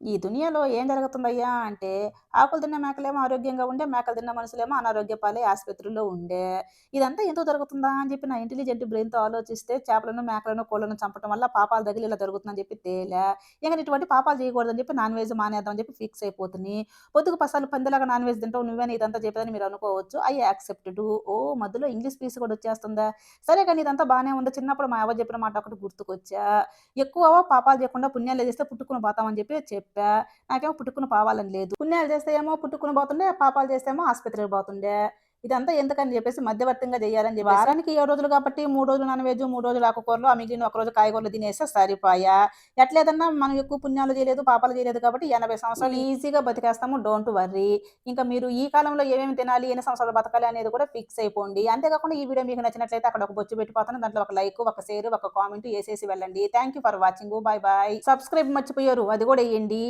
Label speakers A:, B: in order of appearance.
A: ఈ దునియాలో ఏం జరుగుతుందయ్యా అంటే, ఆకులు తిన్న మేకలేమో ఆరోగ్యంగా ఉండే, మేకలు తిన్న మనుషులేమో అనారోగ్య పాలై ఆస్పత్రుల్లో ఉండే. ఇదంతా ఎందుకు జరుగుతుందా అని చెప్పి నా ఇంటెలిజెంట్ బ్రెయిన్‌తో ఆలోచిస్తే చేపలను, మేకలను, కోళ్ళను చంపటం వల్ల పాపాలు తగిలి ఇలా జరుగుతుందని చెప్పి తేలా. ఇక ఇటువంటి పాపాలు చేయకూడదని చెప్పి నాన్ వెజ్ మానేద్దాం అని చెప్పి ఫిక్స్ అయిపోతిని. పొద్దుకు పసాలు పందిలాగా నాన్ వెజ్ తింటావు నువ్వేనా ఇదంతా చెప్పేదని మీరు అనుకోవచ్చు. I accepted. ఓహ్! మధ్యలో ఇంగ్లీష్ పీస్ కూడా వచ్చేస్తుందా? సరే గాని ఇదంతా బానే ఉంది. చిన్నప్పుడు మా అవ్వ చెప్పిన మాట ఒకటి గుర్తుకొచ్చా. ఎక్కువ పాపాలు చేయకుండా పుణ్యాలు చేస్తే పుట్టుకొని పోతామని చెప్పి చెప్పా. నాకేమో పుట్టుకొని పోవాలని లేదు. పుణ్యాలు చేస్తే ఏమో పుట్టుకొని పోతుండే, పాపాలు చేస్తే ఏమో ఆస్పత్రికి పోతుండే. ఇదంతా ఎందుకని చెప్పేసి మధ్యవర్తంగా చేయాలని చెప్పేసి వారానికి 7 రోజులు కాబట్టి 3 రోజులు నాన్ వెజ్, 3 రోజులు ఆకుకూరలు, ఆ మిగిలిన ఒక రోజు కాయగూరలు తినేస్తే సరిపాయా. ఎట్లేదన్నా మనం ఎక్కువ పుణ్యాలు చేయలేదు, పాపాలు చేయలేదు కాబట్టి 80 సంవత్సరాలు ఈజీగా బతికేస్తాము. Don't worry. ఇంకా మీరు ఈ కాలంలో ఏమేమి తినాలి, ఎన్ని సంవత్సరాలు బతకాలి అనేది కూడా ఫిక్స్ అయిపోండి. అంతేకాకుండా ఈ వీడియో మీకు నచ్చినట్లయితే అక్కడ ఒక బొచ్చు పెట్టిపోతాను. దాంట్లో ఒక లైక్, ఒక షేర్, ఒక కామెంట్ ఎసేసి వెళ్ళండి. Thank you for watching. By by. Subscribe మర్చిపోయారు. అది కూడా ఎయండి.